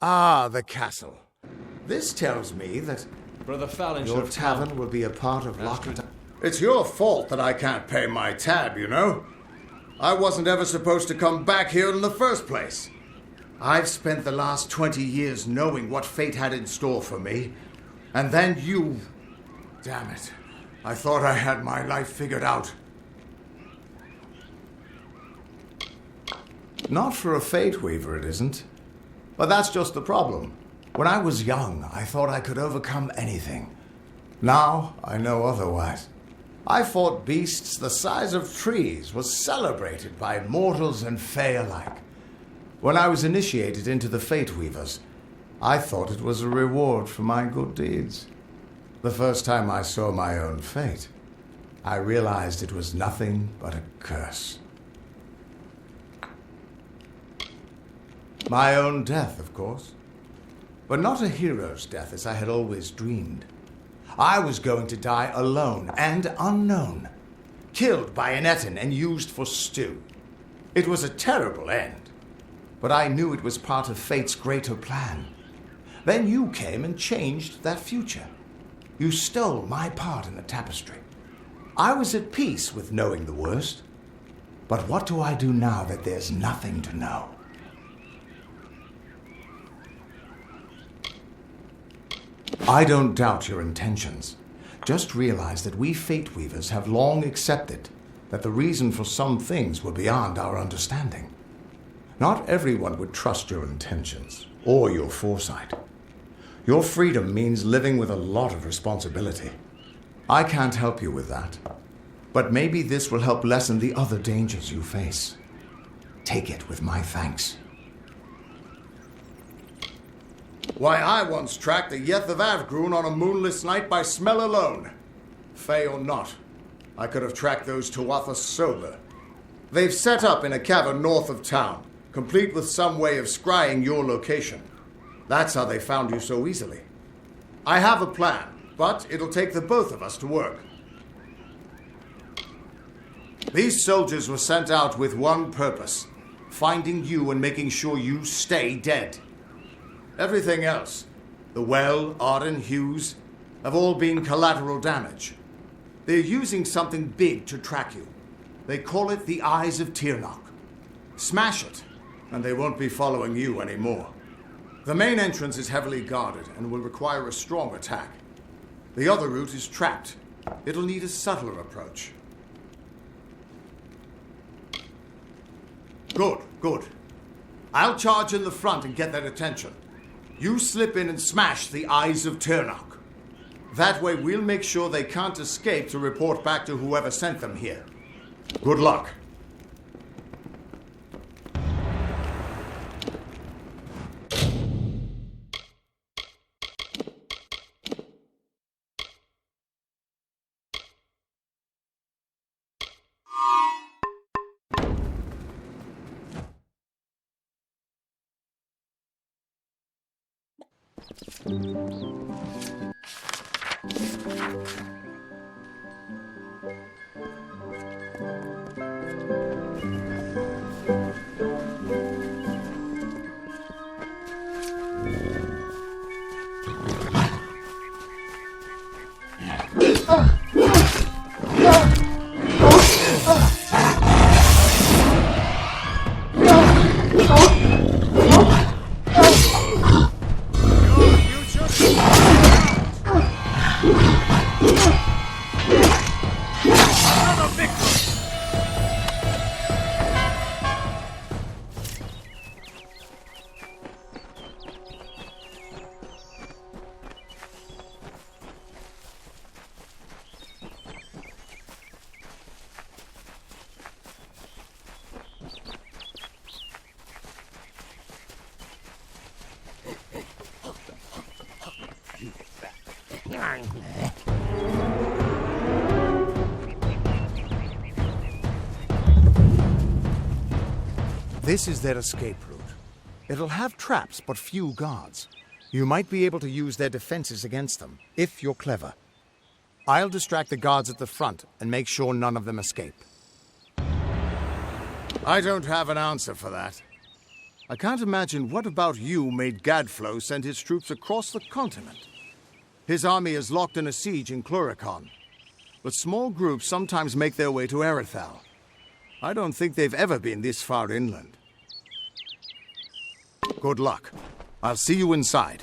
Ah, the castle. This tells me that Brother Fallon should your have tavern come. will be a part of Lockett. It's your fault that I can't pay my tab, you know? I wasn't ever supposed to come back here in the first place. I've spent the last 20 years knowing what fate had in store for me. And then you... Damn it. I thought I had my life figured out. Not for a Fate Weaver, it isn't. But that's just the problem. When I was young, I thought I could overcome anything. Now, I know otherwise. I fought beasts the size of trees, was celebrated by mortals and Fae alike. When I was initiated into the Fate Weavers, I thought it was a reward for my good deeds. The first time I saw my own fate, I realized it was nothing but a curse. My own death, of course. But not a hero's death as I had always dreamed. I was going to die alone and unknown, killed by an Etin and used for stew. It was a terrible end, but I knew it was part of fate's greater plan. Then you came and changed that future. You stole my part in the tapestry. I was at peace with knowing the worst. But what do I do now that there's nothing to know? I don't doubt your intentions. Just realize that we Fate Weavers have long accepted that the reason for some things were beyond our understanding. Not everyone would trust your intentions or your foresight. Your freedom means living with a lot of responsibility. I can't help you with that, but maybe this will help lessen the other dangers you face. Take it with my thanks. Why, I once tracked the Yeth of Avgrun on a moonless night by smell alone. Fey or not, I could have tracked those Tuatha sober. They've set up in a cavern north of town, complete with some way of scrying your location. That's how they found you so easily. I have a plan, but it'll take the both of us to work. These soldiers were sent out with one purpose: finding you and making sure you stay dead. Everything else, the Well, Arden, Hughes, have all been collateral damage. They're using something big to track you. They call it the Eyes of Tirnoch. Smash it, and they won't be following you anymore. The main entrance is heavily guarded and will require a strong attack. The other route is trapped. It'll need a subtler approach. Good, good. I'll charge in the front and get their attention. You slip in and smash the Eyes of Tirnoch. That way we'll make sure they can't escape to report back to whoever sent them here. Good luck. This is their escape route. It'll have traps, but few guards. You might be able to use their defenses against them, if you're clever. I'll distract the guards at the front and make sure none of them escape. I don't have an answer for that. I can't imagine what about you made Gadflow send his troops across the continent. His army is locked in a siege in Cluricon, but small groups sometimes make their way to Erithal. I don't think they've ever been this far inland. Good luck. I'll see you inside.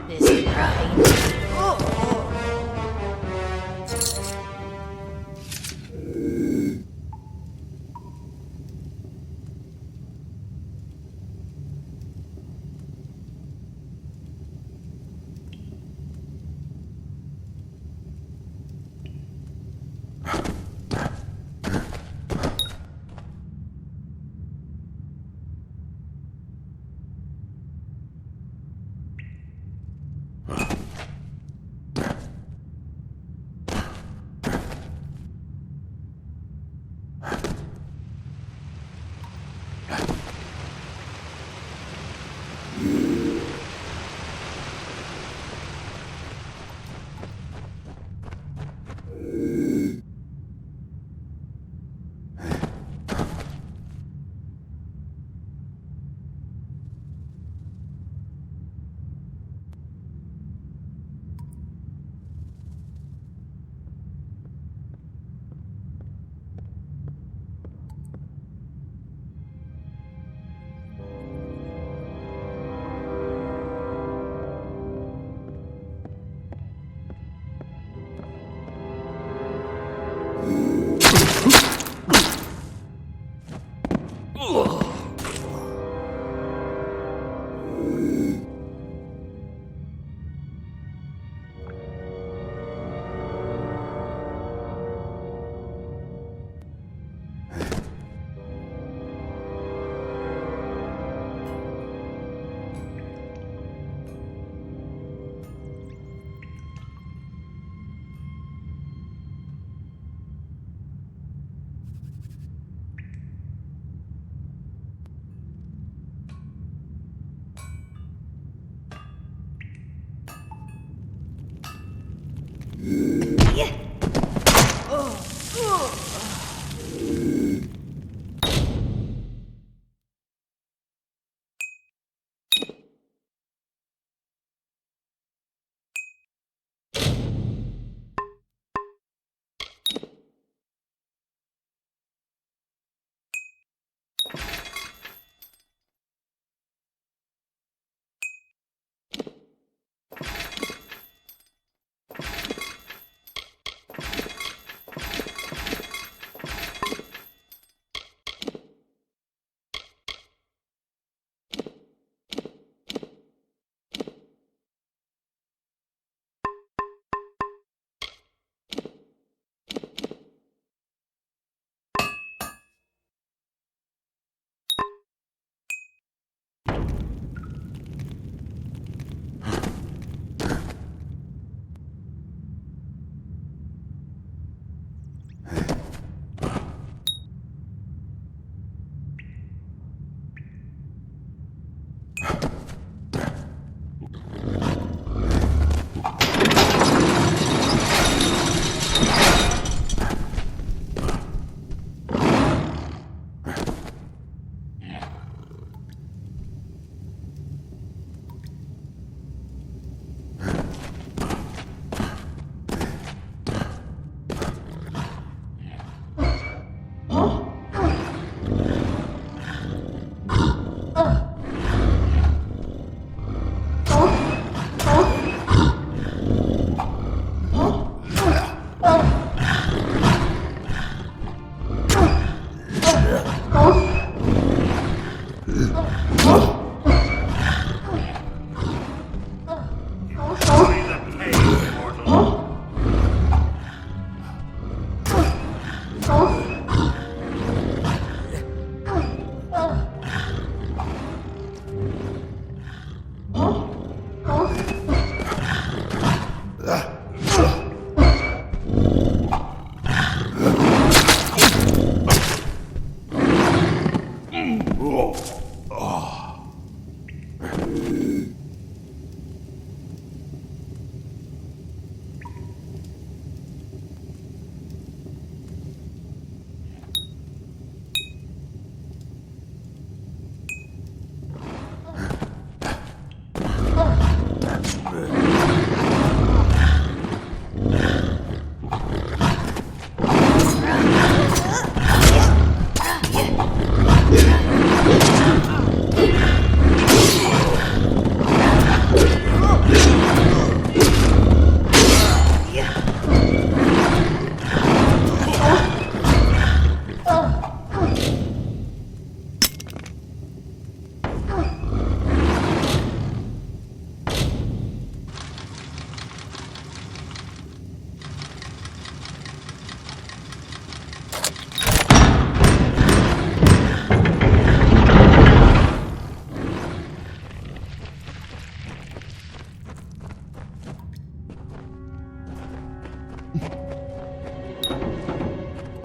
This grind.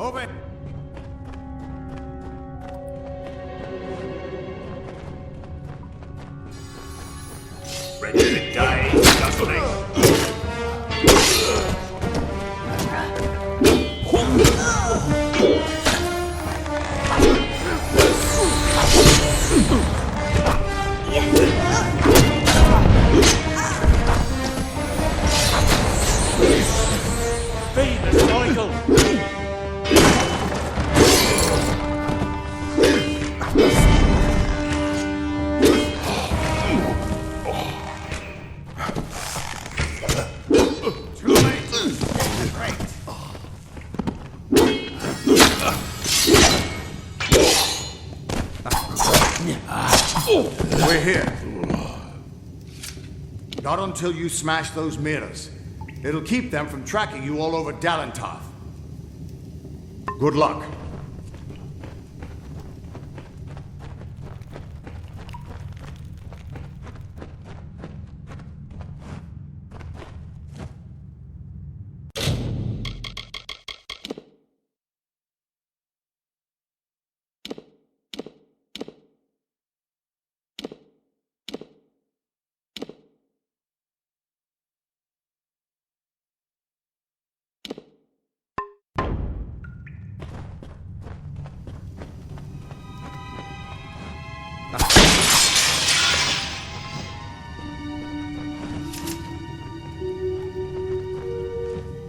Move it! Ready to die, Dustling. Feed the cycle. Too late! Great! We're here. Not until you smash those mirrors. It'll keep them from tracking you all over Dalentarth. Good luck.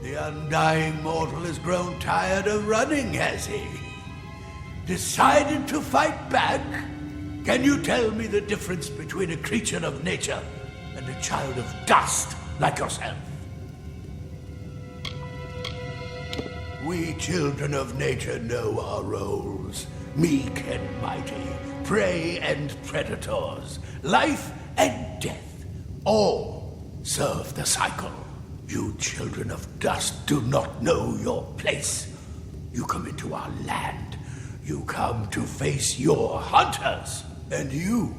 The undying mortal has grown tired of running, has he? Decided to fight back? Can you tell me the difference between a creature of nature and a child of dust like yourself? We children of nature know our roles. Meek and mighty, prey and predators, life and death, all serve the cycle. You children of dust do not know your place. You come into our land. You come to face your hunters. And you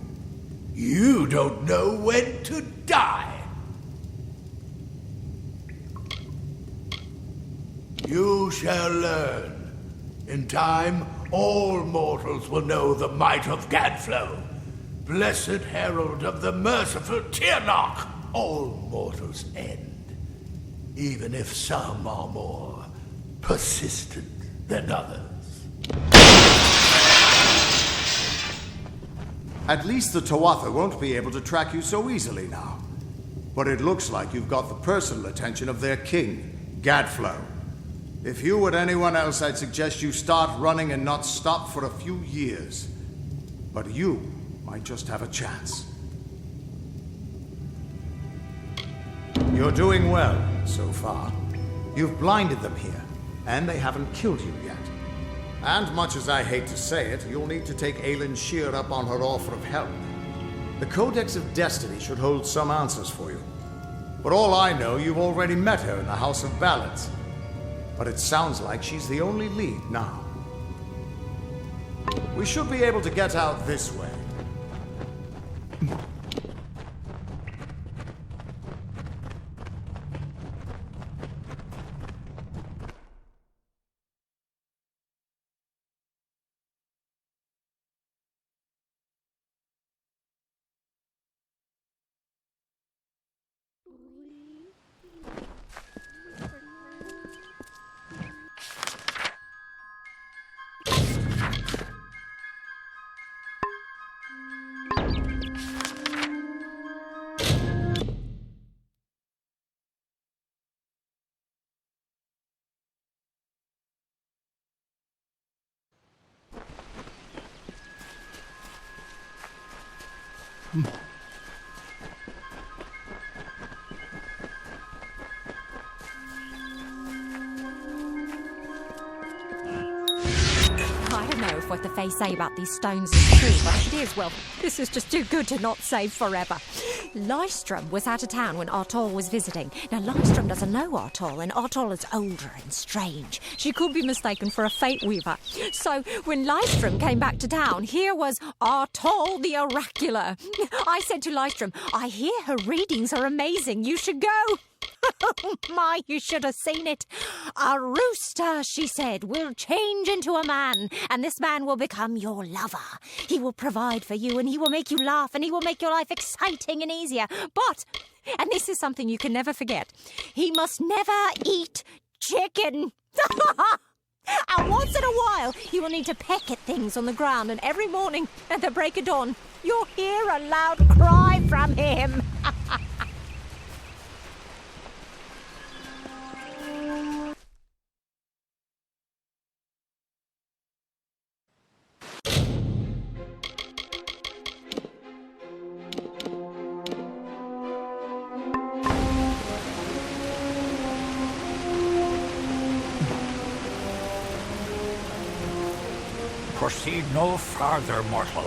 don't know when to die. You shall learn. In time, all mortals will know the might of Gadflow, blessed herald of the merciful Tyrnarch. All mortals end, even if some are more persistent than others. At least the Tuatha won't be able to track you so easily now. But it looks like you've got the personal attention of their king, Gadflow. If you were anyone else, I'd suggest you start running and not stop for a few years. But you might just have a chance. You're doing well, so far. You've blinded them here, and they haven't killed you yet. And much as I hate to say it, you'll need to take Aelin Shear up on her offer of help. The Codex of Destiny should hold some answers for you. For all I know, you've already met her in the House of Ballads. But it sounds like she's the only lead now. We should be able to get out this way. I don't know if what the Fae say about these stones is true, but if it is, well, this is just too good to not save forever. Lystrom was out of town when Artol was visiting. Now, Lystrom doesn't know Artol, and Artol is older and strange. She could be mistaken for a Fate Weaver. So, when Lystrom came back to town, here was Artol the Oracular. I said to Lystrom, I hear her readings are amazing. You should go. My, you should have seen it. A rooster, she said, will change into a man, and this man will become your lover. He will provide for you, and he will make you laugh, and he will make your life exciting and easier. But, and this is something you can never forget, he must never eat chicken. And once in a while, he will need to peck at things on the ground, and every morning at the break of dawn, you'll hear a loud cry from him. Proceed no farther, mortal.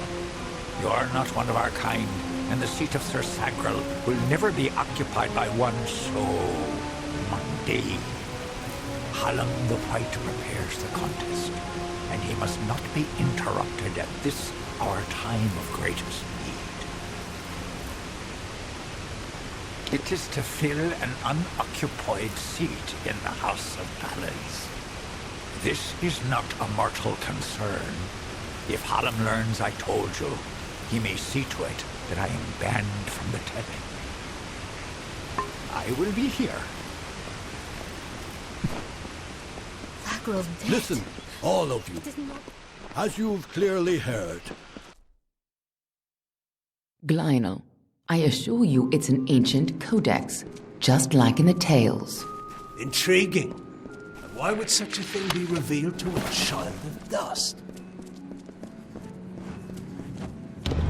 You are not one of our kind, and the seat of Sir Sagrel will never be occupied by one so mundane. Hallam the White prepares the contest, and he must not be interrupted at this our time of greatest need. It is to fill an unoccupied seat in the House of Ballads. This is not a mortal concern. If Hallam learns I told you, he may see to it that I am banned from the telling. I will be here. Sagrel's dead. Listen, all of you. It is not... As you've clearly heard, Glynel, I assure you it's an ancient codex, just like in the tales. intriguing. And why would such a thing be revealed to a child of dust?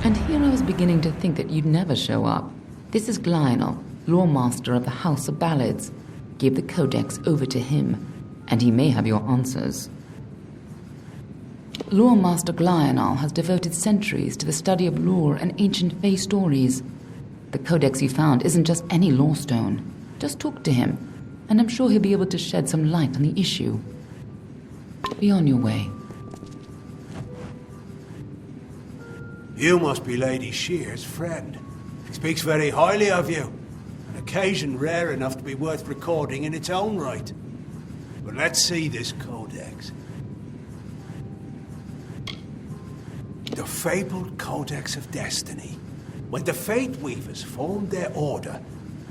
And here I was beginning to think that you'd never show up. This is Glynel, lore master of the House of Ballads. Give the codex over to him, and he may have your answers. Lore Master Glynel has devoted centuries to the study of lore and ancient Fae stories. The codex he found isn't just any lore stone. Just talk to him, and I'm sure he'll be able to shed some light on the issue. Be on your way. You must be Lady Shear's friend. She speaks very highly of you. An occasion rare enough to be worth recording in its own right. But let's see this codex. The fabled Codex of Destiny. When the Fate Weavers formed their order,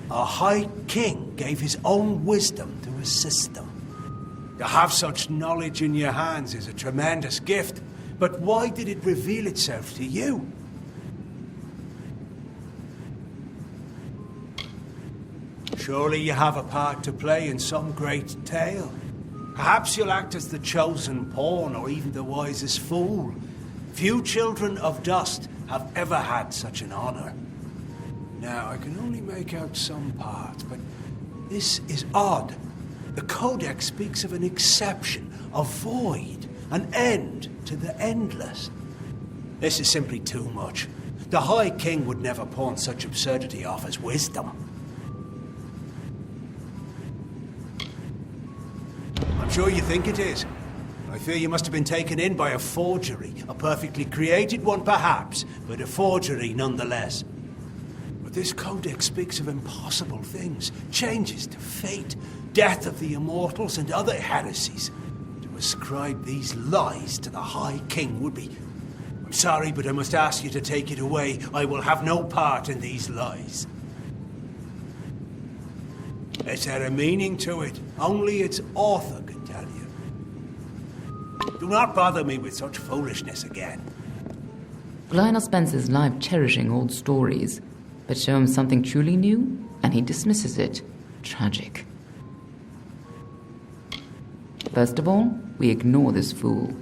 our High King gave his own wisdom to assist them. To have such knowledge in your hands is a tremendous gift, but why did it reveal itself to you? Surely you have a part to play in some great tale. Perhaps you'll act as the chosen pawn or even the wisest fool. Few children of dust have ever had such an honor. Now, I can only make out some parts, but this is odd. The Codex speaks of an exception, a void, an end to the endless. This is simply too much. The High King would never pawn such absurdity off as wisdom. I'm sure you think it is. I fear you must have been taken in by a forgery. A perfectly created one, perhaps, but a forgery nonetheless. But this codex speaks of impossible things, changes to fate, death of the immortals, and other heresies. To ascribe these lies to the High King would be... I'm sorry, but I must ask you to take it away. I will have no part in these lies. It's had a meaning to it. Only its author can tell you. Do not bother me with such foolishness again. Glynel spends his life cherishing old stories, but show him something truly new, and he dismisses it. Tragic. First of all, we ignore this fool.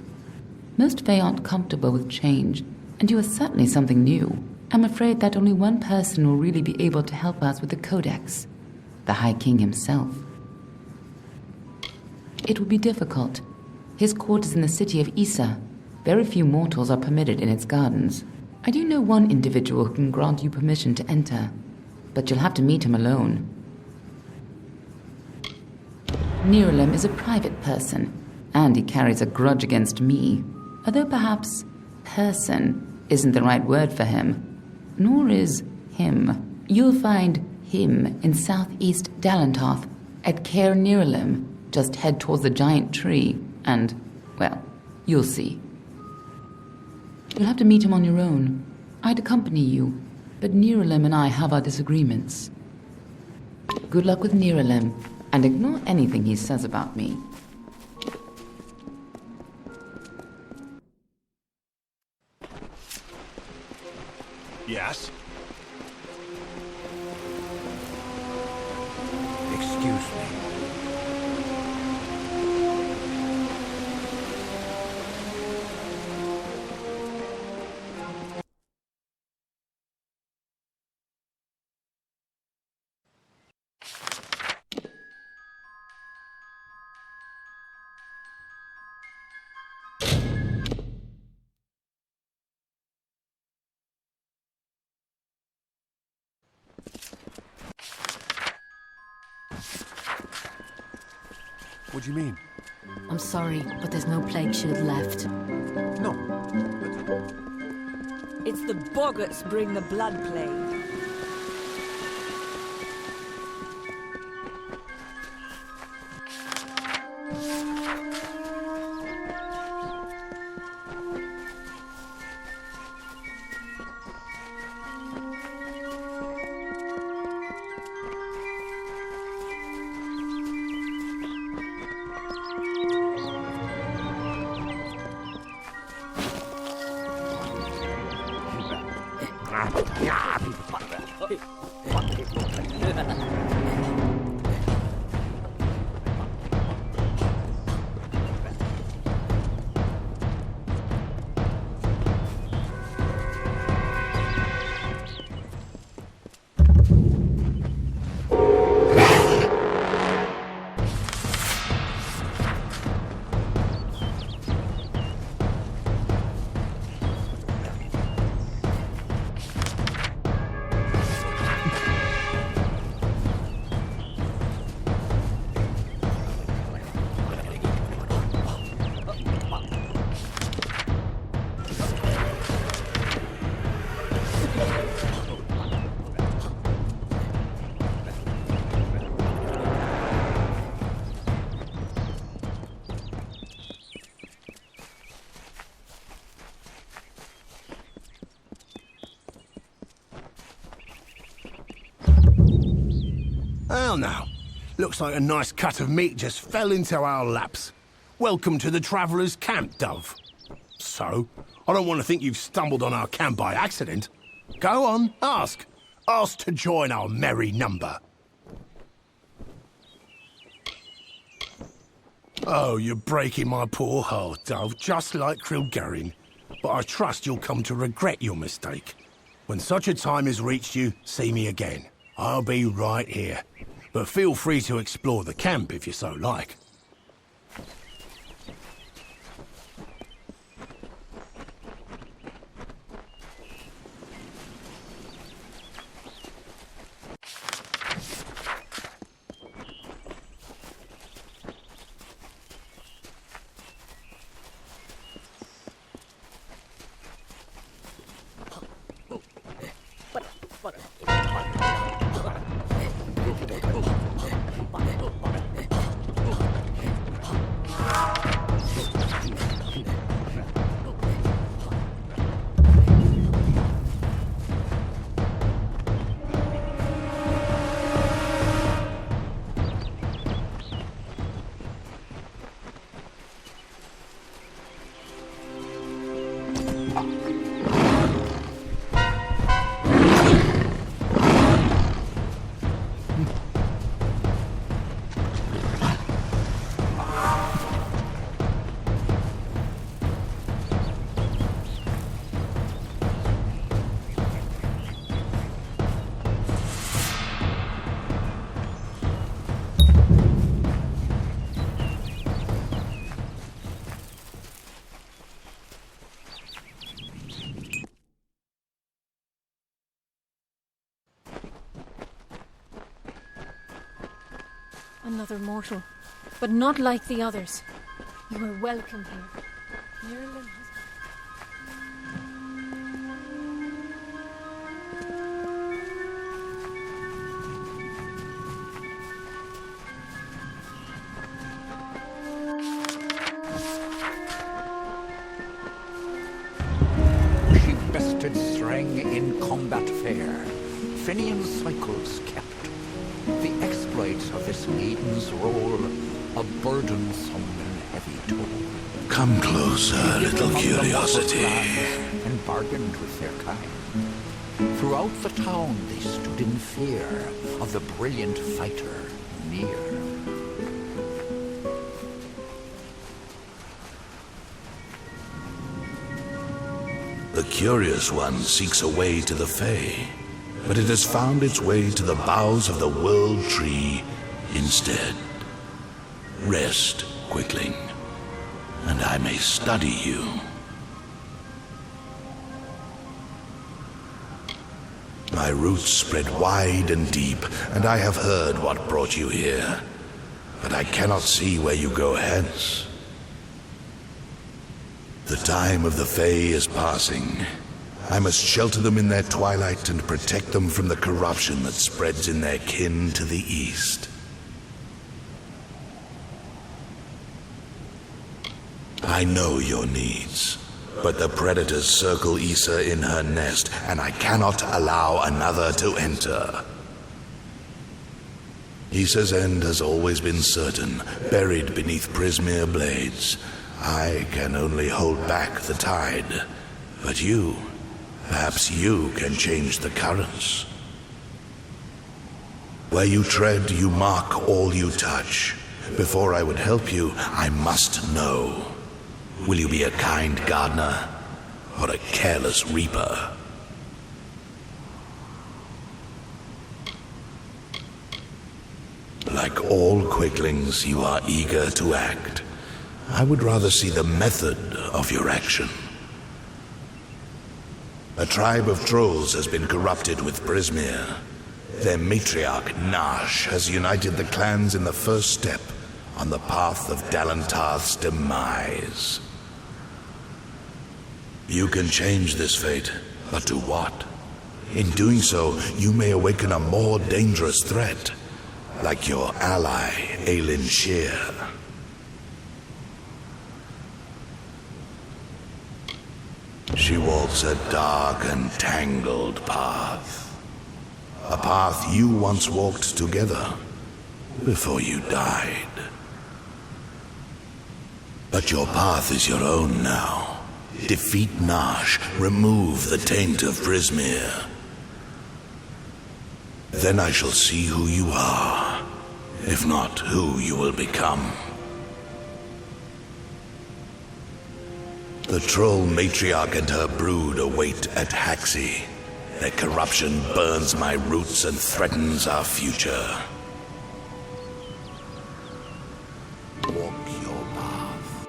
Most Fae aren't comfortable with change, and you are certainly something new. I'm afraid that only one person will really be able to help us with the Codex. The High King himself. It will be difficult. His court is in the city of Issa. Very few mortals are permitted in its gardens. I do know one individual who can grant you permission to enter, but you'll have to meet him alone. Nirelem is a private person, and he carries a grudge against me, although perhaps person isn't the right word for him, nor is him. You'll find him in southeast Dalentarth at Caer Niralim. Just head towards the giant tree and, well, you'll see. You'll have to meet him on your own. I'd accompany you, but Niralim and I have our disagreements. Good luck with Niralim, and ignore anything he says about me. Yes? Excuse me. What do you mean? I'm sorry, but there's no plague shield left. No. It's the boggarts bring the blood plague. Well now, looks like a nice cut of meat just fell into our laps. Welcome to the Traveller's Camp, Dove. So, I don't want to think you've stumbled on our camp by accident. Go on, ask. Ask to join our merry number. Oh, you're breaking my poor heart, Dove, just like Krilgarin. But I trust you'll come to regret your mistake. When such a time has reached you, see me again. I'll be right here. But feel free to explore the camp if you so like. Another mortal, but not like the others. You are welcome here. Niralim has... mounted throng in combat fair, Fenian cycles kept. The exploits of this maiden's role, a burdensome and heavy toll. Come closer, little curiosity. And bargained with their kind. Throughout the town they stood in fear of the brilliant fighter near. The curious one seeks a way to the Fae, but it has found its way to the boughs of the World Tree instead. Rest, Quickling, and I may study you. My roots spread wide and deep, and I have heard what brought you here, but I cannot see where you go hence. The time of the Fae is passing. I must shelter them in their twilight and protect them from the corruption that spreads in their kin to the east. I know your needs, but the predators circle Issa in her nest, and I cannot allow another to enter. Issa's end has always been certain, buried beneath Prismere blades. I can only hold back the tide, but you, perhaps you can change the currents. Where you tread, you mark all you touch. Before I would help you, I must know. Will you be a kind gardener or a careless reaper? Like all quicklings, you are eager to act. I would rather see the method of your action. A tribe of trolls has been corrupted with Prismere. Their matriarch, Nash, has united the clans in the first step on the path of Dalantarth's demise. You can change this fate, but to what? In doing so, you may awaken a more dangerous threat, like your ally, Aelin Shear. She walks a dark and tangled path. A path you once walked together before you died. But your path is your own now. Defeat Nash, remove the taint of Prismere. Then I shall see who you are, if not who you will become. The troll matriarch and her brood await at Haxi. Their corruption burns my roots and threatens our future. Walk your path.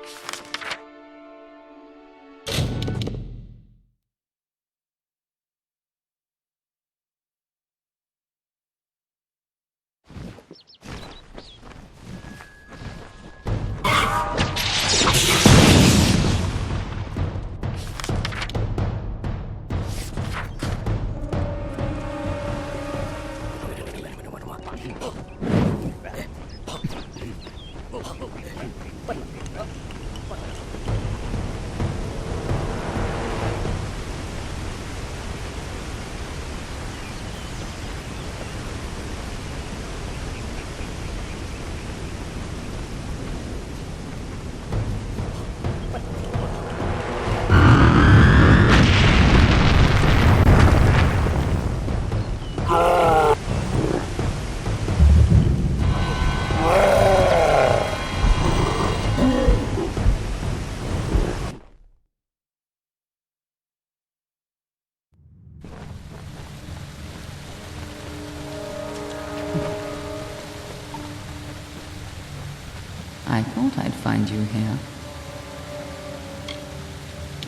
I thought I'd find you here.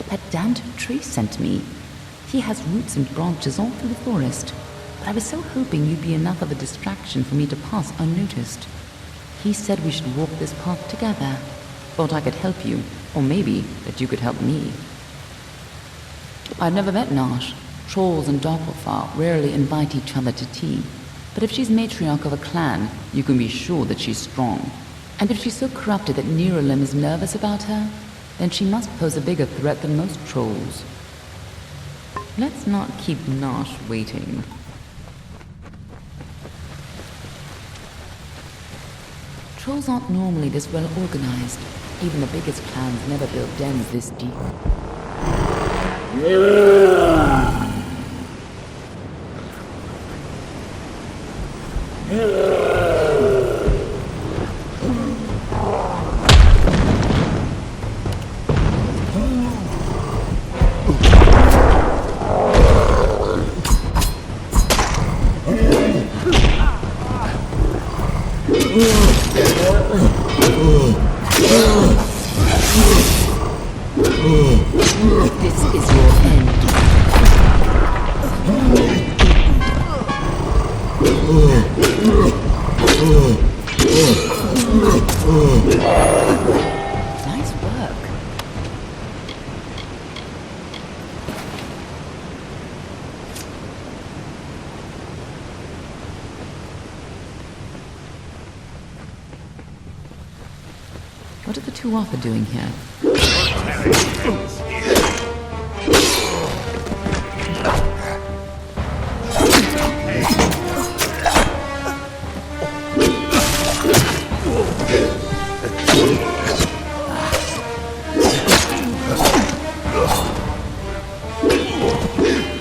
That damned tree sent me. He has roots and branches all through the forest, but I was so hoping you'd be enough of a distraction for me to pass unnoticed. He said we should walk this path together. Thought I could help you, or maybe that you could help me. I've never met Nash. Trolls and Doppelfar rarely invite each other to tea. But if she's matriarch of a clan, you can be sure that she's strong. And if she's so corrupted that Neuralim is nervous about her, then she must pose a bigger threat than most trolls. Let's not keep Nosh waiting. Trolls aren't normally this well organized. Even the biggest clans never built dens this deep. This is your end. Nice work. What are the two Arthur doing here?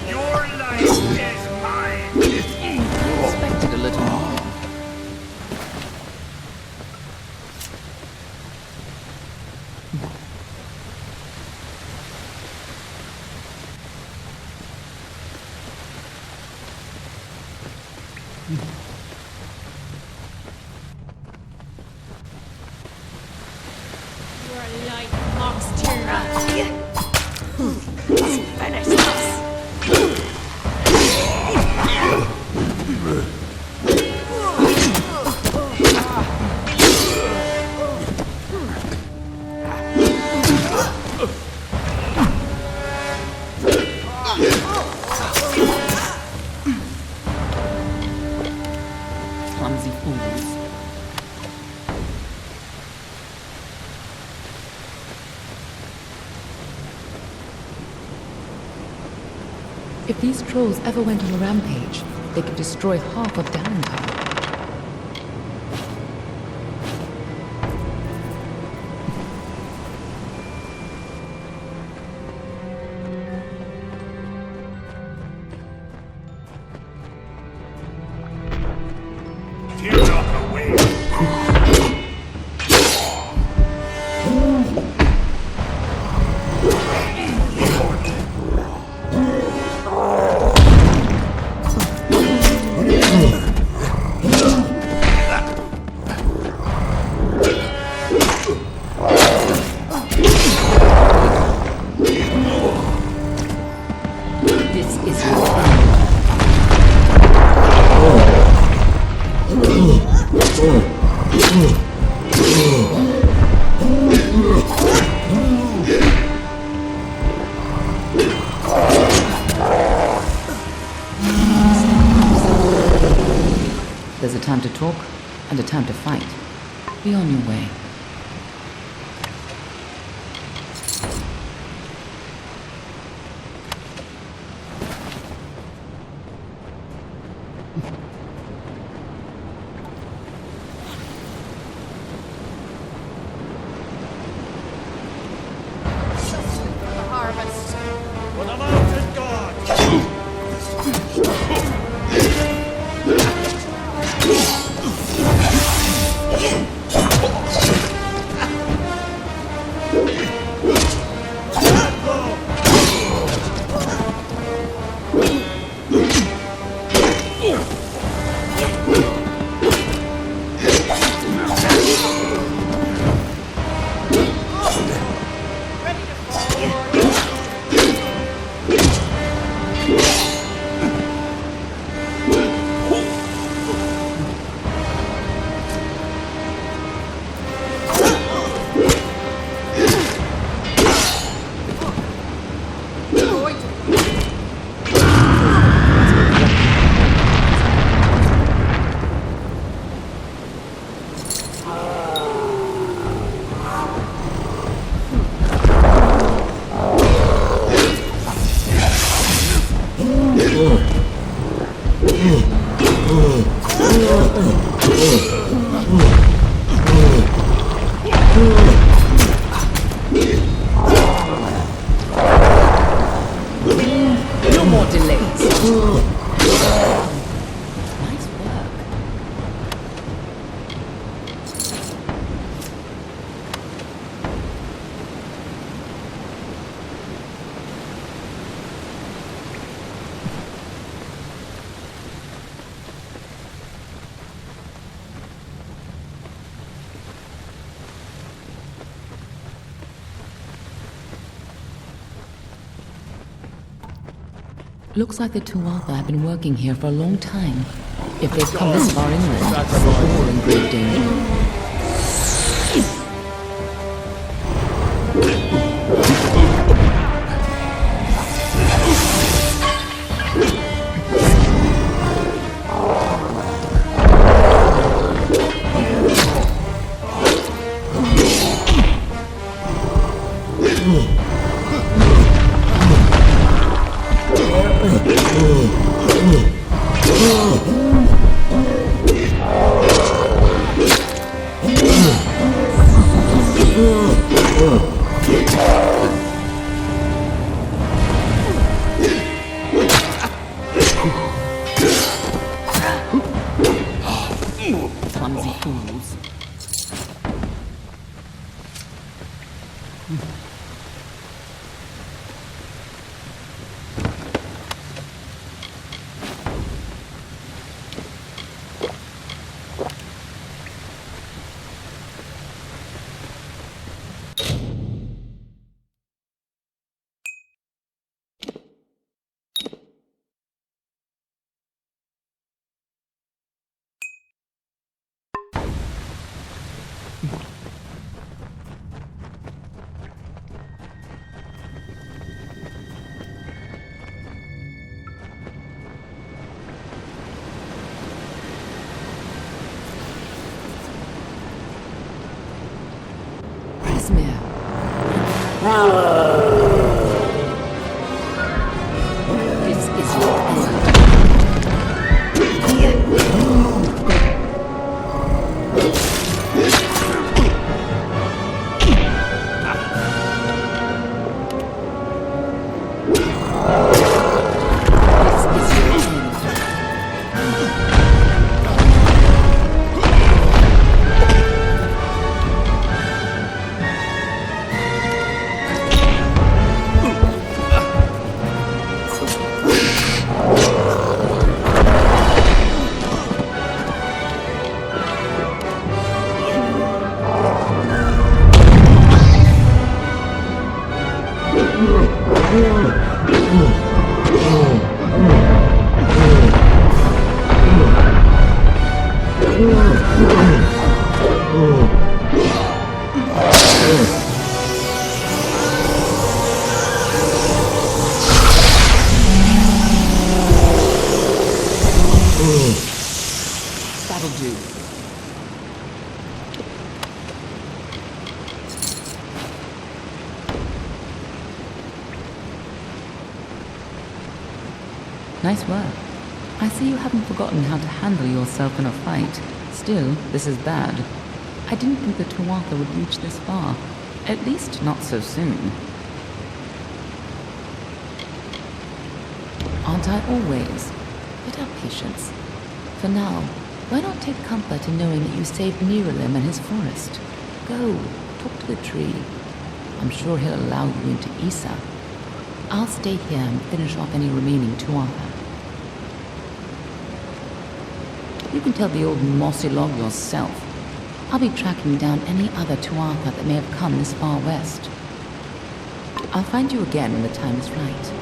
Your life is mine. I expected a little more. Your light mocks tyranny. Finish this. Clumsy fools. If these trolls ever went on a rampage, they could destroy half of Darengar. Tear not away. This is your end. There's a time to talk and a time to fight. Be on your way. The harvest. For the mountain god. Ready to fall. Looks like the Tuatha have been working here for a long time. If they've come this far inland, we're all in great danger. Clumsy fools. This is your end. That'll do. Nice work. I see you haven't forgotten how to handle yourself in a fight. Still, this is bad. I didn't think the Tuatha would reach this far. At least not so soon. Aren't I always? But have patience. For now, why not take comfort in knowing that you saved Niralim and his forest? Go, talk to the tree. I'm sure he'll allow you into Isa. I'll stay here and finish off any remaining Tuatha. You can tell the old mossy log yourself. I'll be tracking down any other Tuatha that may have come this far west. I'll find you again when the time is right.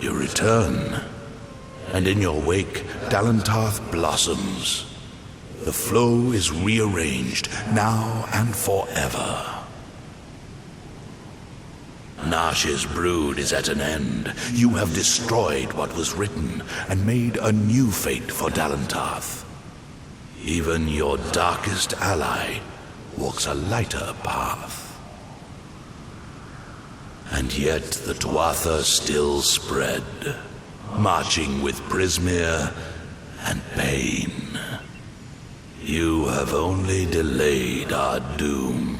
You return. and in your wake, Dalentarth blossoms. The flow is rearranged, now and forever. Nash's brood is at an end. You have destroyed what was written, and made a new fate for Dalentarth. Even your darkest ally walks a lighter path. And yet the Tuatha still spread, marching with Prismere and pain. You have only delayed our doom.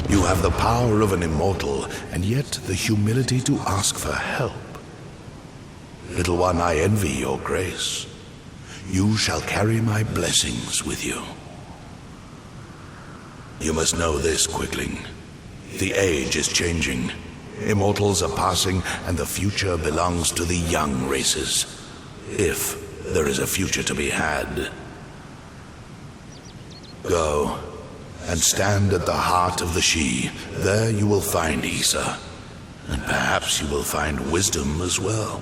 You have the power of an immortal, and yet the humility to ask for help. Little one, I envy your grace. You shall carry my blessings with you. You must know this, Quickling. The age is changing. Immortals are passing, and the future belongs to the young races. If there is a future to be had. Go, and stand at the heart of the She. There you will find Issa, and perhaps you will find wisdom as well.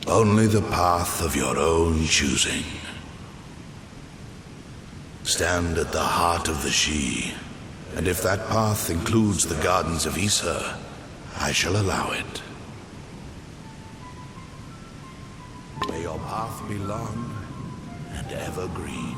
Only the path of your own choosing. Stand at the heart of the She, and if that path includes the gardens of Issa, I shall allow it. May your path be long and evergreen.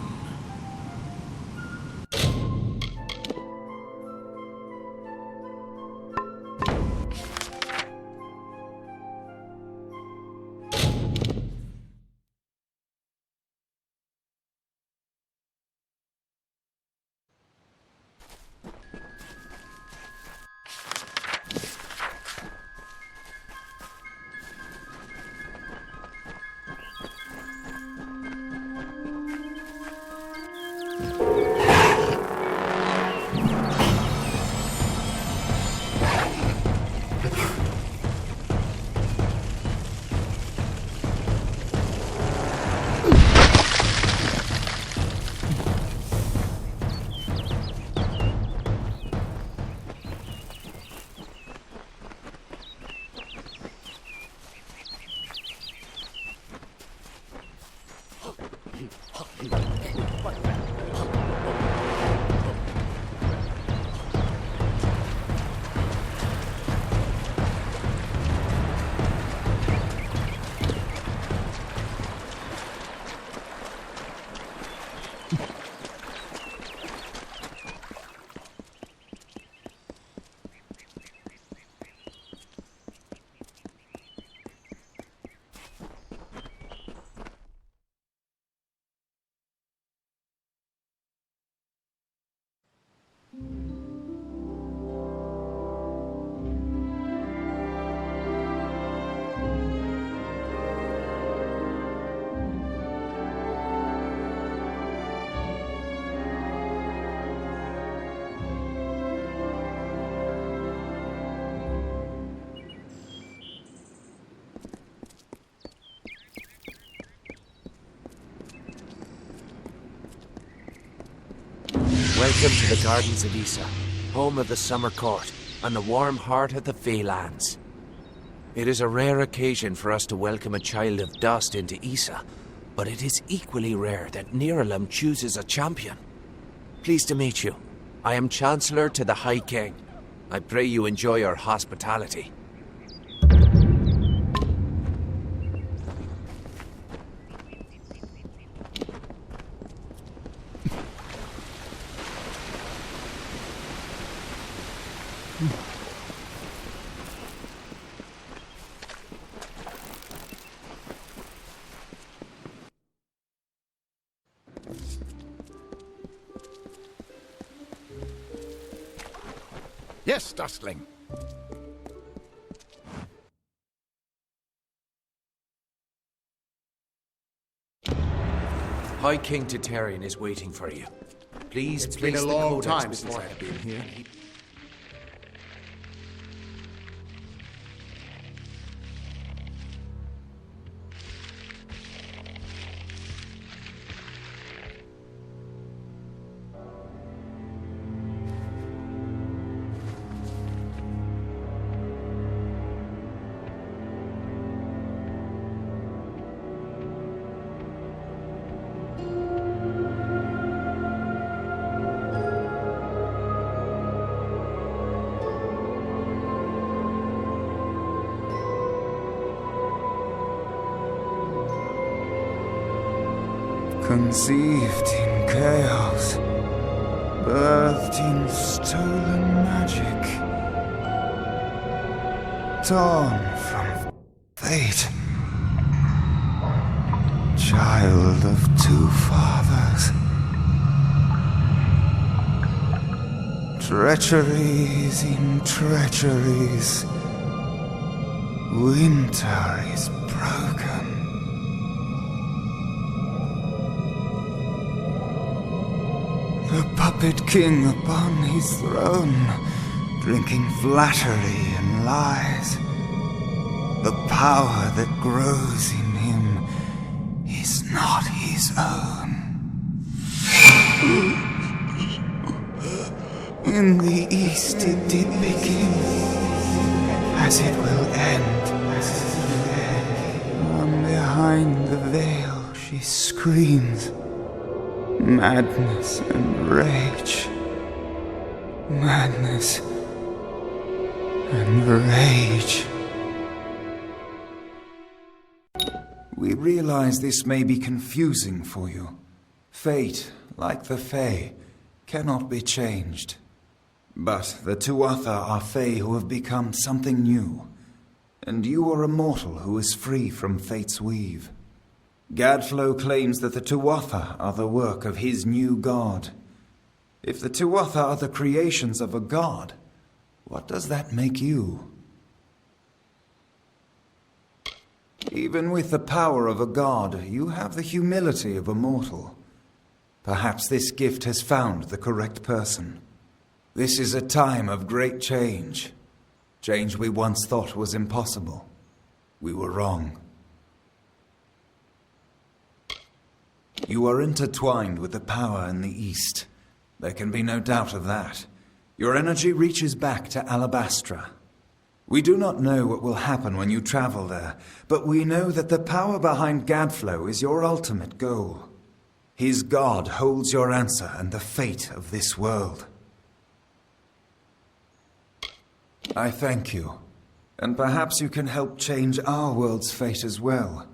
Welcome to the Gardens of Issa, home of the Summer Court, and the warm heart of the Feylands. It is a rare occasion for us to welcome a child of dust into Issa, but it is equally rare that Niralim chooses a champion. Pleased to meet you. I am Chancellor to the High King. I pray you enjoy our hospitality. Yes, Dustling. High King Tatarian is waiting for you. Please It's place been a the long codex time since before I've been here. Conceived in chaos, birthed in stolen magic, torn from fate, child of two fathers. Treacheries in treacheries, winter is broken. The puppet king upon his throne, drinking flattery and lies. The power that grows in him is not his own. In the east it did begin, as it will end. From behind the veil she screams. Madness and rage. Madness and rage. We realize this may be confusing for you. Fate, like the Fae, cannot be changed. But the Tuatha are Fae who have become something new. And you are a mortal who is free from Fate's weave. Gadflow claims that the Tuatha are the work of his new god. If the Tuatha are the creations of a god, what does that make you? Even with the power of a god, you have the humility of a mortal. Perhaps this gift has found the correct person. This is a time of great change. Change we once thought was impossible. We were wrong. You are intertwined with the power in the East. There can be no doubt of that. Your energy reaches back to Alabastra. We do not know what will happen when you travel there, but we know that the power behind Gadflow is your ultimate goal. His god holds your answer and the fate of this world. I thank you, and perhaps you can help change our world's fate as well.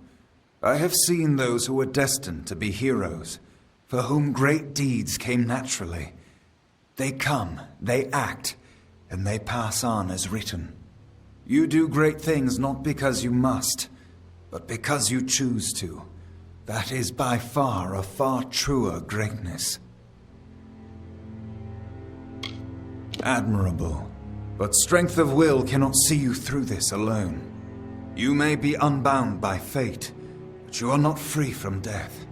I have seen those who were destined to be heroes, for whom great deeds came naturally. They come, they act, and they pass on as written. You do great things not because you must, but because you choose to. That is by far a far truer greatness. Admirable, but strength of will cannot see you through this alone. You may be unbound by fate, but you are not free from death.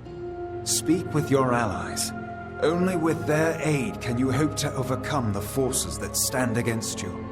Speak with your allies. Only with their aid can you hope to overcome the forces that stand against you.